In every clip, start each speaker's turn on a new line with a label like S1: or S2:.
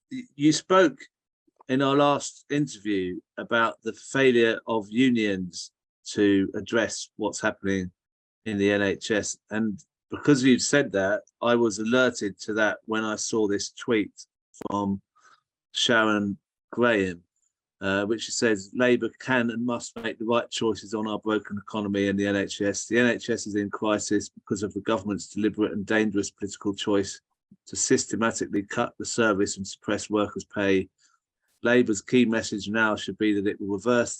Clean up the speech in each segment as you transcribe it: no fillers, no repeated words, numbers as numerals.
S1: you spoke in our last interview about the failure of unions to address what's happening in the NHS. And because you've said that, I was alerted to that when I saw this tweet from Sharon Graham, which says Labour can and must make the right choices on our broken economy and the NHS. The NHS is in crisis because of the government's deliberate and dangerous political choice to systematically cut the service and suppress workers' pay. Labour's key message now should be that it will reverse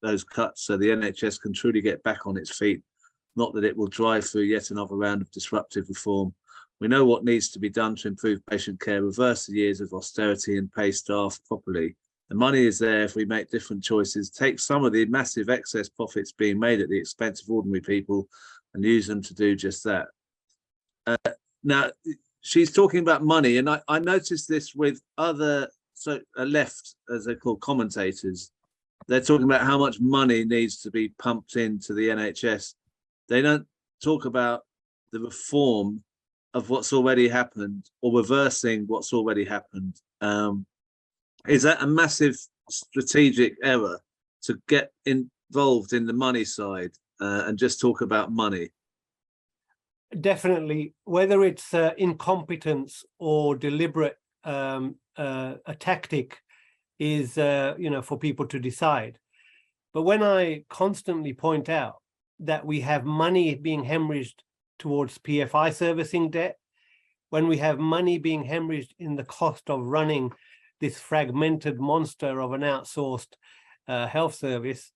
S1: those cuts so the NHS can truly get back on its feet, not that it will drive through yet another round of disruptive reform. We know what needs to be done to improve patient care, reverse the years of austerity and pay staff properly. The money is there if we make different choices, take some of the massive excess profits being made at the expense of ordinary people and use them to do just that. Now, she's talking about money, and I noticed this with other left, as they're called, commentators. They're talking about how much money needs to be pumped into the NHS. They don't talk about the reform of what's already happened or reversing what's already happened. Is that a massive strategic error to get involved in the money side and just talk about money?
S2: Definitely, whether it's incompetence or deliberate a tactic is for people to decide. But when I constantly point out that we have money being hemorrhaged towards PFI servicing debt, when we have money being hemorrhaged in the cost of running this fragmented monster of an outsourced health service,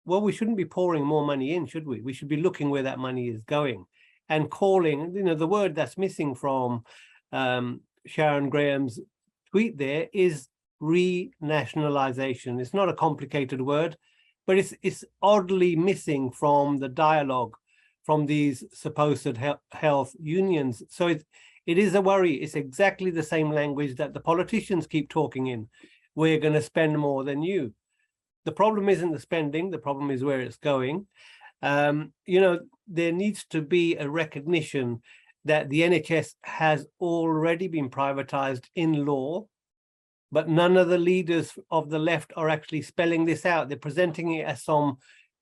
S2: well, we shouldn't be pouring more money in, should we? We should be looking where that money is going and calling, the word that's missing from Sharon Graham's tweet there is renationalization. It's not a complicated word, but it's oddly missing from the dialogue from these supposed health unions. So it is a worry. It's exactly the same language that the politicians keep talking in. We're going to spend more than you. The problem isn't the spending. The problem is where it's going. There needs to be a recognition that the NHS has already been privatized in law, but none of the leaders of the left are actually spelling this out. They're presenting it as some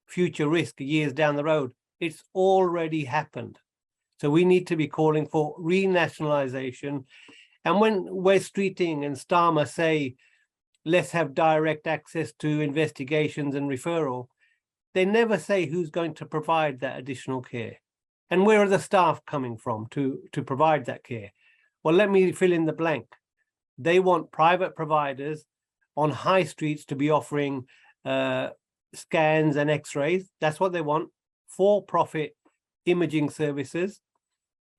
S2: future risk years down the road. It's already happened. So we need to be calling for renationalization. And when Wes Streeting and Starmer say, let's have direct access to investigations and referral, they never say who's going to provide that additional care. And where are the staff coming from to provide that care? Well, let me fill in the blank. They want private providers on high streets to be offering scans and x-rays. That's what they want. For-profit imaging services.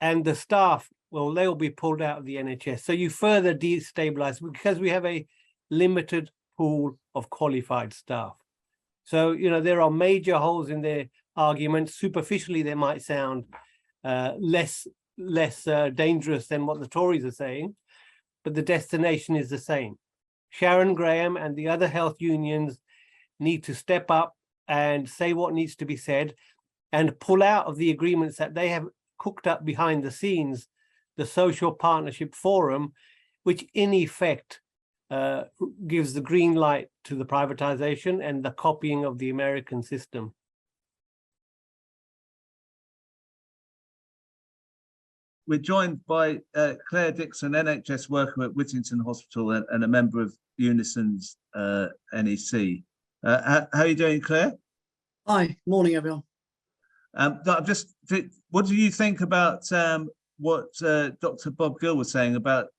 S2: And the staff, well, they'll be pulled out of the NHS. So you further destabilize because we have a limited pool of qualified staff. So, there are major holes in their arguments. Superficially, they might sound less dangerous than what the Tories are saying, but the destination is the same. Sharon Graham and the other health unions need to step up and say what needs to be said and pull out of the agreements that they have cooked up behind the scenes, the Social Partnership Forum, which in effect gives the green light to the privatization and the copying of the American system.
S1: We're joined by Claire Dixon, NHS worker at Whittington Hospital and a member of Unison's NEC. How are you doing, Claire?
S3: Hi, morning, everyone.
S1: What do you think about what Dr. Bob Gill was saying about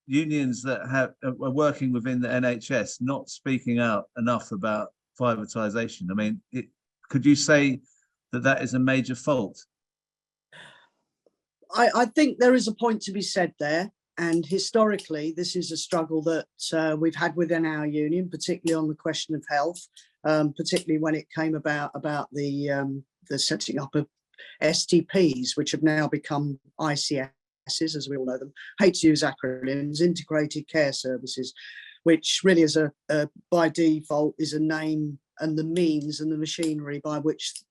S1: unions that are working within the NHS not speaking out enough about privatisation? I mean, could you say that is a major fault?
S3: I think there is a point to be said there. And historically, this is a struggle that we've had within our union, particularly on the question of health, particularly when it came about the setting up of STPs, which have now become ICSs, as we all know them. Hate to use acronyms, integrated care services, which really is by default is a name and the means and the machinery by which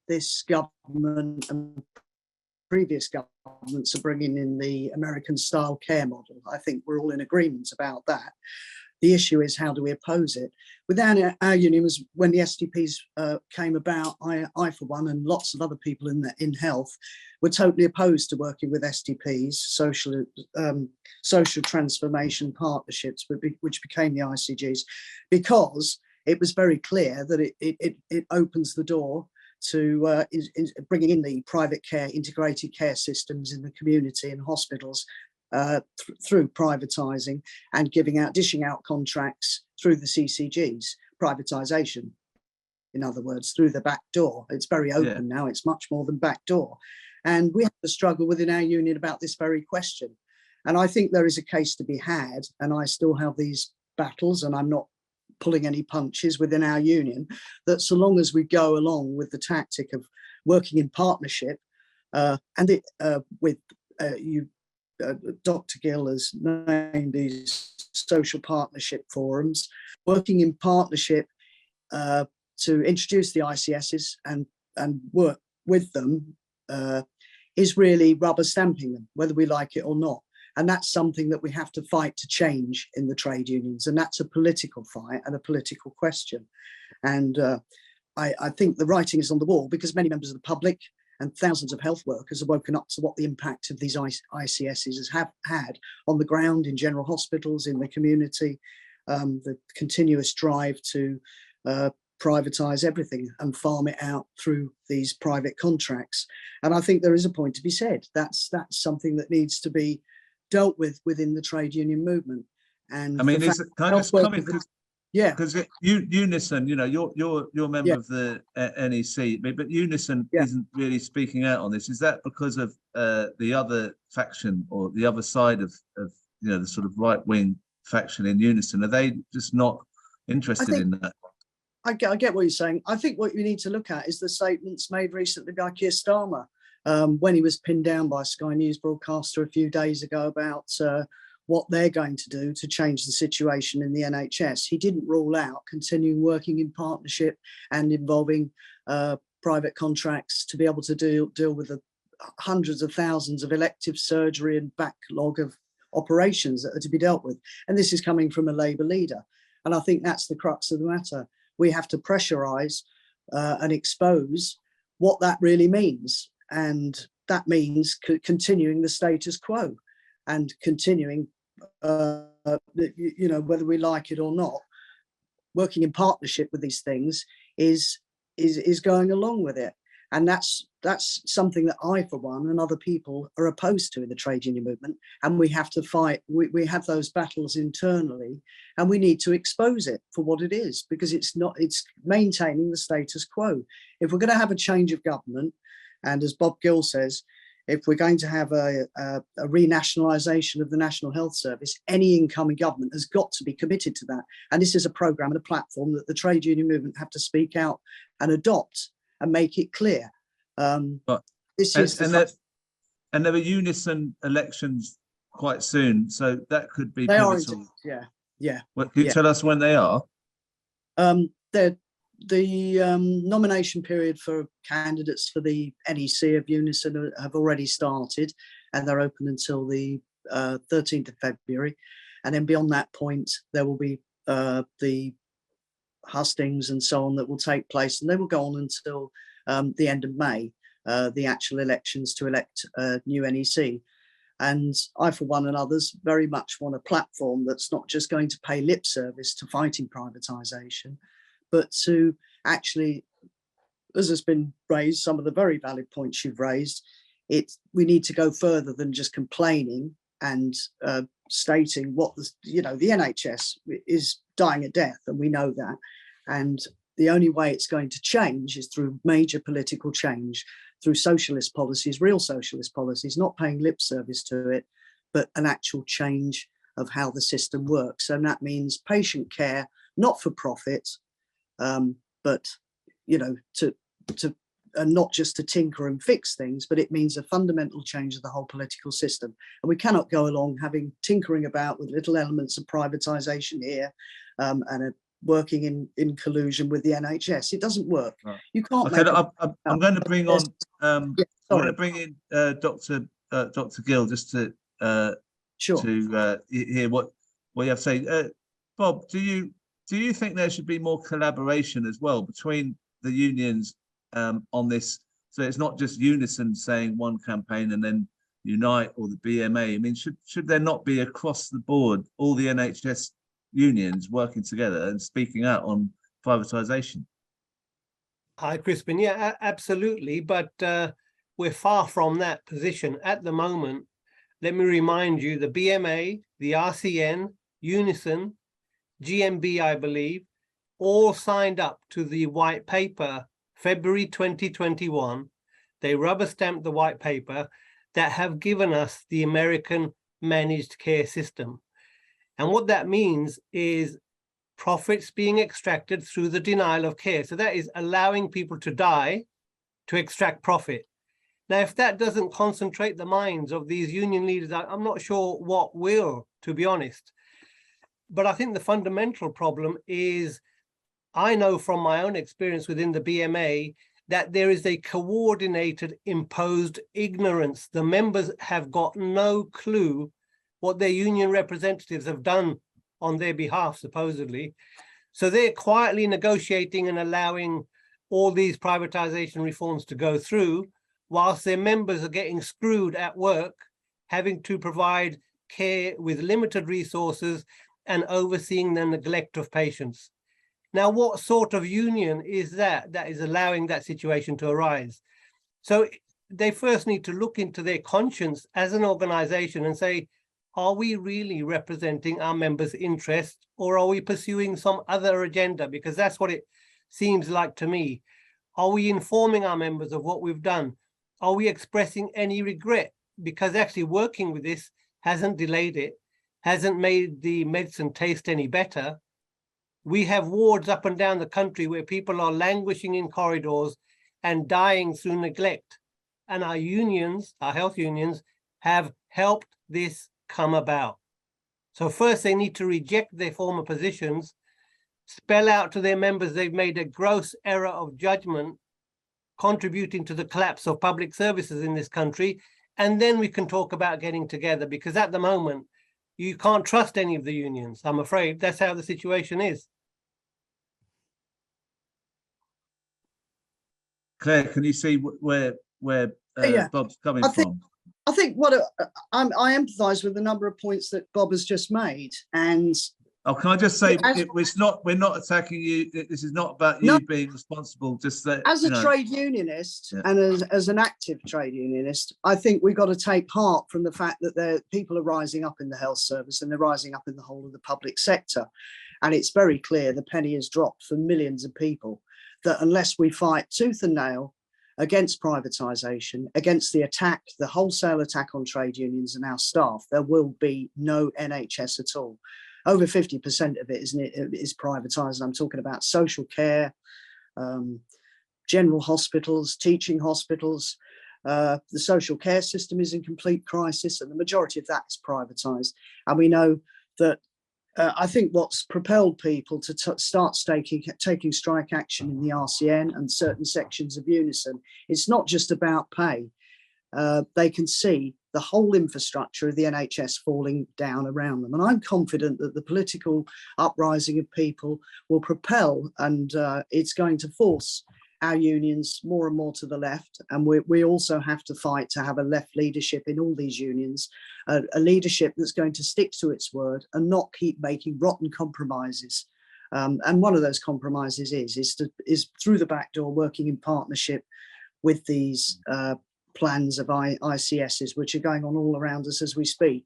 S3: this government and previous governments are bringing in the American style care model. I think we're all in agreement about that. The issue is, how do we oppose it? Within our union, was when the STPs came about, I for one, and lots of other people in health, were totally opposed to working with STPs, social transformation partnerships, which became the ICGs, because it was very clear that it opens the door to bringing in the private care, integrated care systems in the community and hospitals, through privatising and dishing out contracts through the CCGs, privatisation, in other words, through the back door. It's very open now, it's much more than back door. And we have to struggle within our union about this very question. And I think there is a case to be had, and I still have these battles, and I'm not pulling any punches within our union, that so long as we go along with the tactic of working in partnership, Dr. Gill has named these social partnership forums, working in partnership to introduce the ICSs and work with them is really rubber stamping them, whether we like it or not. And that's something that we have to fight to change in the trade unions. And that's a political fight and a political question. And I think the writing is on the wall, because many members of the public and thousands of health workers have woken up to what the impact of these ICSs have had on the ground, in general hospitals, in the community, the continuous drive to privatise everything and farm it out through these private contracts. And I think there is a point to be said. That's something that needs to be dealt with within the trade union movement. And
S1: I mean, can I just comment?
S3: Yeah,
S1: because Unison, you know, you're a member of the NEC, but Unison isn't really speaking out on this. Is that because of the other faction, or the other side of you know, the sort of right wing faction in Unison? Are they just not interested in that?
S3: I get what you're saying. I think what you need to look at is the statements made recently by Keir Starmer when he was pinned down by Sky News broadcaster a few days ago about what they're going to do to change the situation in the NHS. He didn't rule out continuing working in partnership and involving private contracts to be able to deal with the hundreds of thousands of elective surgery and backlog of operations that are to be dealt with. And this is coming from a Labour leader. And I think that's the crux of the matter. We have to pressurise and expose what that really means. And that means continuing the status quo and continuing, you know, whether we like it or not, working in partnership with these things is going along with it. And that's something that I, for one, and other people are opposed to in the trade union movement. And we have to fight. We have those battles internally, and we need to expose it for what it is, because it's maintaining the status quo. If we're going to have a change of government, and as Bob Gill says, if we're going to have a renationalisation of the National Health Service, any incoming government has got to be committed to that. And this is a programme and a platform that the trade union movement have to speak out and adopt and make it clear. And there
S1: are Unison elections quite soon, so that could be
S3: they
S1: pivotal.
S3: Are, yeah.
S1: Well, can you tell us when they are?
S3: The nomination period for candidates for the NEC of Unison have already started, and they're open until the 13th of February. And then beyond that point, there will be the hustings and so on that will take place, and they will go on until the end of May, the actual elections to elect a new NEC. And I, for one, and others, very much want a platform that's not just going to pay lip service to fighting privatisation, but to actually, as has been raised, some of the very valid points you've raised, we need to go further than just complaining and stating what the NHS is dying a death, and we know that. And the only way it's going to change is through major political change, through socialist policies, real socialist policies, not paying lip service to it, but an actual change of how the system works. And that means patient care, not for profit, but not just to tinker and fix things, but it means a fundamental change of the whole political system. And we cannot go along tinkering about with little elements of privatisation here and working in collusion with the NHS. It doesn't work.
S1: Right.
S3: You can't.
S1: Okay, I'm going to bring on
S3: Sorry.
S1: bring in Dr. Gill just to
S3: Sure.
S1: hear what you have to say. Bob, do you think there should be more collaboration as well between the unions on this? So it's not just Unison saying one campaign and then Unite or the BMA. I mean, should there not be across the board all the NHS unions working together and speaking out on privatisation?
S2: Hi, Crispin. Yeah, absolutely. But we're far from that position at the moment. Let me remind you, the BMA, the RCN, Unison, GMB, I believe, all signed up to the white paper February 2021. They rubber stamped the white paper that have given us the American managed care system. And what that means is profits being extracted through the denial of care. So that is allowing people to die to extract profit. Now, if that doesn't concentrate the minds of these union leaders, I'm not sure what will, to be honest. But I think the fundamental problem is, I know from my own experience within the BMA, that there is a coordinated, imposed ignorance. The members have got no clue what their union representatives have done on their behalf, supposedly. So they're quietly negotiating and allowing all these privatization reforms to go through, whilst their members are getting screwed at work, having to provide care with limited resources and overseeing the neglect of patients. Now, what sort of union is that is allowing that situation to arise? So they first need to look into their conscience as an organization and say, are we really representing our members' interests, or are we pursuing some other agenda? Because that's what it seems like to me. Are we informing our members of what we've done? Are we expressing any regret? Because actually working with this hasn't delayed it, hasn't made the medicine taste any better. We have wards up and down the country where people are languishing in corridors and dying through neglect. And our unions, our health unions, have helped this come about. So first they need to reject their former positions, spell out to their members they've made a gross error of judgment, contributing to the collapse of public services in this country, and then we can talk about getting together, because at the moment, you can't trust any of the unions. I'm afraid that's how the situation is.
S1: Claire, can you see where
S3: Yeah.
S1: Bob's coming from?
S3: I think I empathise with a number of points that Bob has just made, and
S1: can I just say, we're not attacking you. This is not about you being responsible. Just that,
S3: as a trade unionist and as an active trade unionist, I think we've got to take heart from the fact that people are rising up in the health service and they're rising up in the whole of the public sector, and it's very clear the penny has dropped for millions of people. That unless we fight tooth and nail against privatisation, against the wholesale attack on trade unions and our staff, there will be no NHS at all. Over 50% of it is privatised. I'm talking about social care, general hospitals, teaching hospitals. The social care system is in complete crisis, and the majority of that is privatised. And we know that I think what's propelled people to start taking strike action in the RCN and certain sections of Unison, it's not just about pay. They can see the whole infrastructure of the NHS falling down around them. And I'm confident that the political uprising of people will propel, and it's going to force our unions more and more to the left. And we also have to fight to have a left leadership in all these unions, a leadership that's going to stick to its word and not keep making rotten compromises. And one of those compromises is through the back door, working in partnership with these plans of ICSs, which are going on all around us as we speak.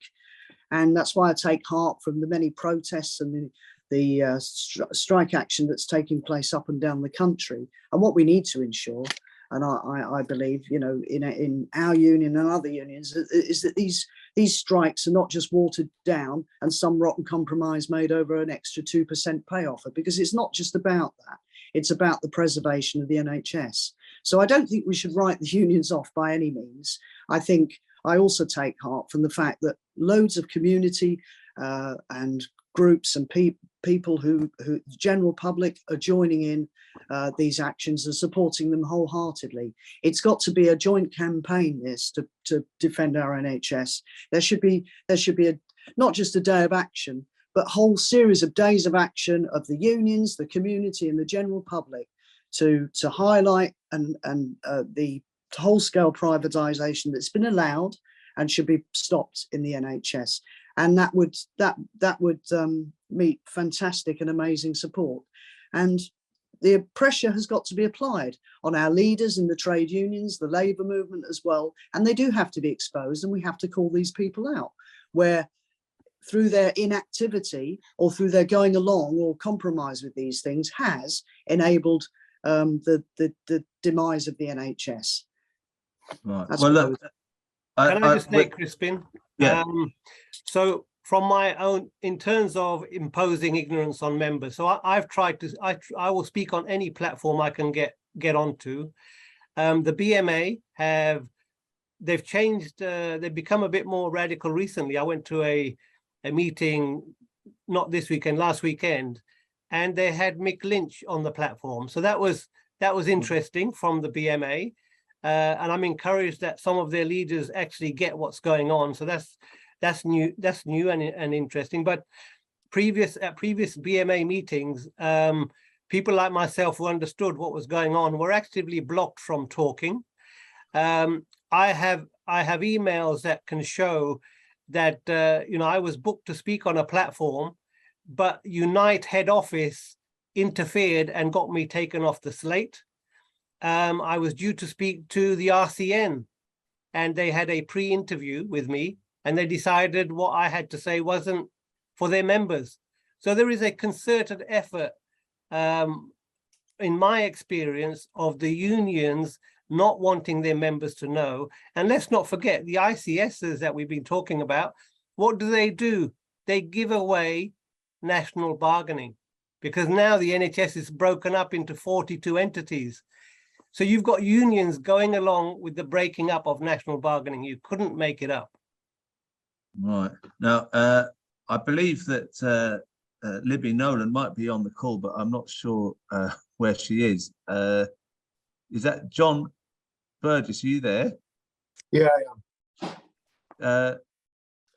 S3: And that's why I take heart from the many protests and the strike action that's taking place up and down the country. And what we need to ensure, and I believe, in our union and other unions, is that these strikes are not just watered down and some rotten compromise made over an extra 2% pay offer, because it's not just about that. It's about the preservation of the NHS. So I don't think we should write the unions off by any means. I also take heart from the fact that loads of community and groups and people who the general public are joining in these actions and supporting them wholeheartedly. It's got to be a joint campaign, this, to defend our NHS. There should be not just a day of action, but a whole series of days of action of the unions, the community and the general public to highlight the whole-scale privatisation that's been allowed and should be stopped in the NHS. And that would meet fantastic and amazing support. And the pressure has got to be applied on our leaders in the trade unions, the labour movement as well. And they do have to be exposed, and we have to call these people out, where through their inactivity or through their going along or compromise with these things has enabled the demise of the NHS.
S1: Right.
S3: That's
S1: Well,
S3: what
S1: look,
S2: Can I just say, Crispin?
S1: Yeah.
S2: So from my own, in terms of imposing ignorance on members, so I've tried to, I will speak on any platform I can get onto. The BMA they've changed, they've become a bit more radical recently. I went to a meeting, not this weekend, last weekend, and they had Mick Lynch on the platform. So that was interesting from the BMA. And I'm encouraged that some of their leaders actually get what's going on. So that's new and interesting. But at previous BMA meetings, people like myself who understood what was going on were actively blocked from talking. I have emails that can show that I was booked to speak on a platform, but Unite head office interfered and got me taken off the slate. I was due to speak to the RCN, and they had a pre-interview with me, and they decided what I had to say wasn't for their members. So there is a concerted effort, in my experience, of the unions not wanting their members to know. And let's not forget the ICSs that we've been talking about. What do? They give away national bargaining, because now the NHS is broken up into 42 entities. So you've got unions going along with the breaking up of national bargaining. You couldn't make it up.
S1: Right. Now, I believe that Libby Nolan might be on the call, but I'm not sure where she is. Is that John Burgess? Are you there?
S4: Yeah, I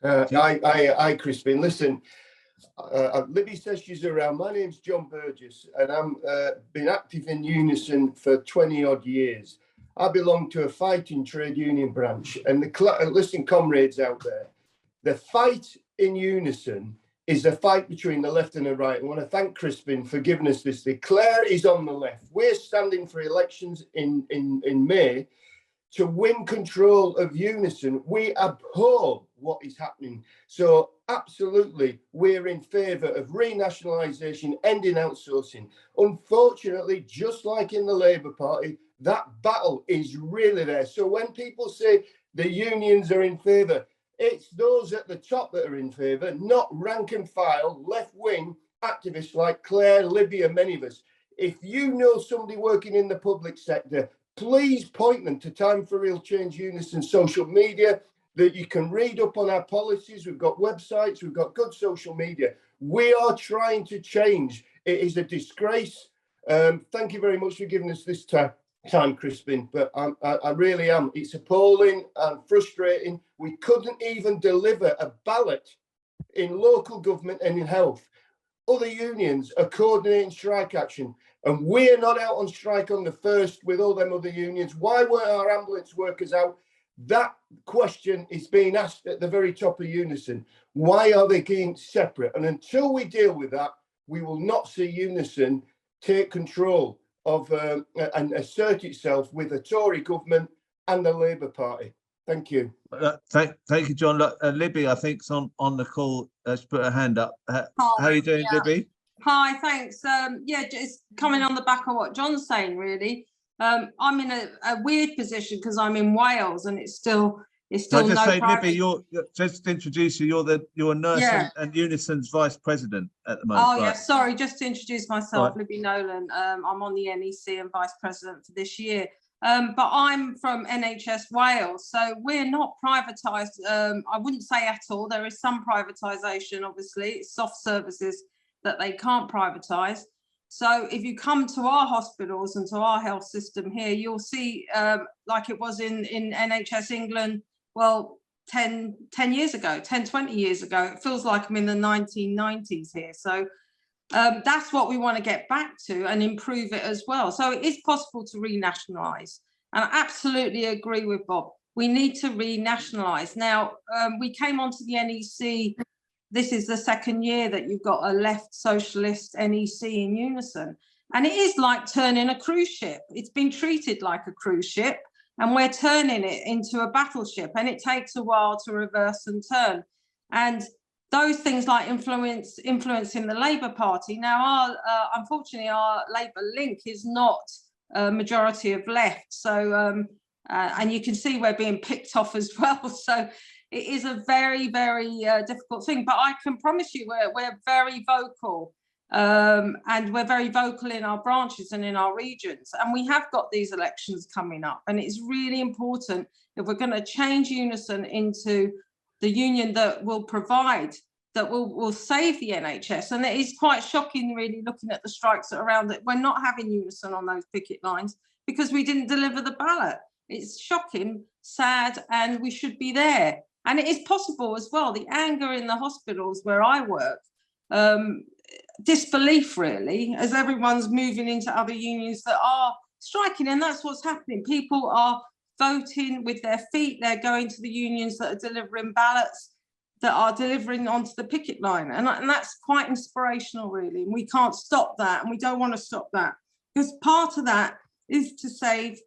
S4: am. Hi, Crispin. Listen, Libby says she's around. My name's John Burgess, and I'm been active in Unison for 20 odd years. I belong to a fighting trade union branch, and listen, comrades out there, the fight in Unison is a fight between the left and the right. I want to thank Crispin for giving us this thing. Claire is on the left. We're standing for elections in May to win control of Unison. We abhor what is happening. So absolutely, we're in favour of renationalisation, ending outsourcing. Unfortunately, just like in the Labour Party, that battle is really there. So when people say the unions are in favour, it's those at the top that are in favour, not rank and file, left-wing activists like Claire, Libby and many of us. If you know somebody working in the public sector, please point them to Time for Real Change Unison social media, that you can read up on our policies. We've got websites, we've got good social media. We are trying to change. It is a disgrace. Thank you very much for giving us this time, Crispin, but I really am. It's appalling and frustrating. We couldn't even deliver a ballot in local government and in health. Other unions are coordinating strike action, and we're not out on strike on the 1st with all them other unions. Why weren't our ambulance workers out? That question is being asked at the very top of Unison. Why are they being separate? And until we deal with that, we will not see Unison take control of and assert itself with the Tory government and the Labour Party. Thank you.
S1: Thank you, John. Look, Libby, I think, is on the call. She's put her hand up. How are you doing, Libby?
S5: Hi, thanks. Yeah, just coming on the back of what John's saying, really. I'm in a weird position because I'm in Wales, and it's still
S1: So just say, Libby, you're just to introduce you. You're Nurse and Unison's Vice-President at the moment.
S5: Oh, right? Yeah, sorry, just to introduce myself,
S1: right.
S5: Libby Nolan. I'm on the NEC and Vice-President for this year. But I'm from NHS Wales, so we're not privatised. I wouldn't say at all. There is some privatisation, obviously, soft services that they can't privatise. So if you come to our hospitals and to our health system here, you'll see like it was in NHS England, well, 10 years ago, 10, 20 years ago. It feels like I'm in the 1990s here. So that's what we want to get back to and improve it as well. So it is possible to renationalise. And I absolutely agree with Bob. We need to renationalise. Now, we came onto the NEC. This is the second year that you've got a left socialist NEC in Unison. And it is like turning a cruise ship. It's been treated like a cruise ship, and we're turning it into a battleship. And it takes a while to reverse and turn. And those things like influencing the Labour Party. Now, unfortunately, our Labour link is not a majority of left. So, and you can see we're being picked off as well. So it is a very, very difficult thing. But I can promise you we're very vocal. And we're very vocal in our branches and in our regions. And we have got these elections coming up. And it's really important if we're going to change Unison into the union that will provide, that will save the NHS. And it is quite shocking, really, looking at the strikes that are around, that we're not having Unison on those picket lines because we didn't deliver the ballot. It's shocking, sad, and we should be there. And it is possible as well. The anger in the hospitals where I work, disbelief really, as everyone's moving into other unions that are striking, and that's what's happening. People are voting with their feet. They're going to the unions that are delivering ballots, that are delivering onto the picket line, and that's quite inspirational really. And we can't stop that, and we don't want to stop that, because part of that is to save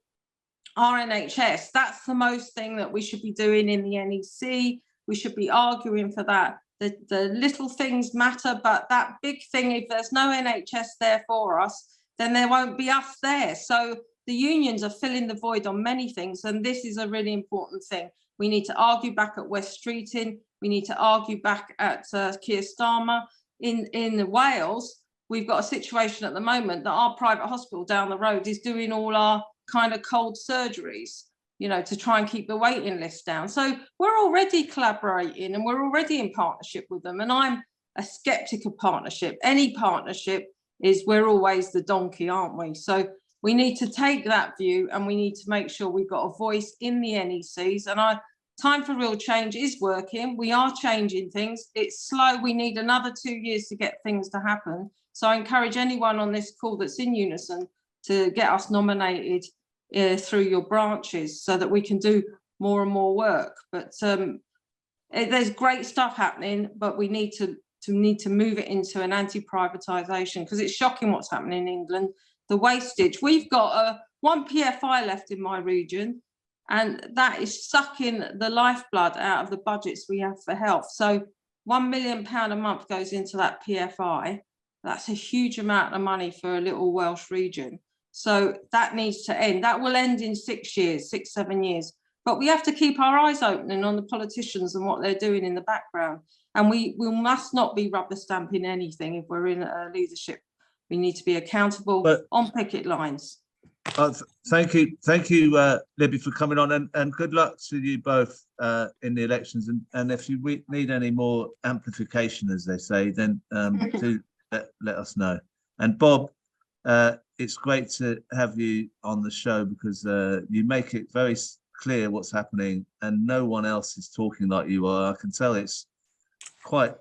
S5: our NHS. That's the most thing that we should be doing in the NEC. We should be arguing for that. The little things matter, but that big thing, if there's no NHS there for us, then there won't be us there. So the unions are filling the void on many things, and this is a really important thing. We need to argue back at West Streeting. We need to argue back at Keir Starmer. In Wales, we've got a situation at the moment that our private hospital down the road is doing all our kind of cold surgeries, you know, to try and keep the waiting list down. So we're already collaborating and we're already in partnership with them. And I'm a skeptic of partnership. Any partnership is, we're always the donkey, aren't we? So we need to take that view, and we need to make sure we've got a voice in the NECs. And time for real change is working. We are changing things. It's slow. We need another 2 years to get things to happen. So I encourage anyone on this call that's in Unison to get us nominated through your branches so that we can do more and more work. But there's great stuff happening, but we need to move it into an anti-privatisation, because it's shocking what's happening in England. The wastage. We've got one PFI left in my region, and that is sucking the lifeblood out of the budgets we have for health. So £1 million a month goes into that PFI. That's a huge amount of money for a little Welsh region. So that needs to end. That will end in 6 years, 6, 7 years. But we have to keep our eyes open on the politicians and what they're doing in the background. And we must not be rubber stamping anything if we're in leadership. We need to be accountable on picket lines.
S1: Thank you, Libby, for coming on, and good luck to you both in the elections. And if you need any more amplification, as they say, then do let us know. And Bob, it's great to have you on the show, because you make it very clear what's happening, and no one else is talking like you are. I can tell it's quite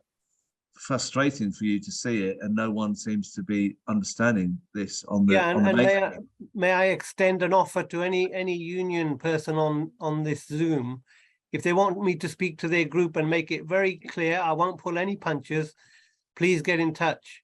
S1: frustrating for you to see it, and no one seems to be understanding this on the.
S2: Yeah, and may I extend an offer to any union person on this Zoom, if they want me to speak to their group and make it very clear, I won't pull any punches. Please get in touch.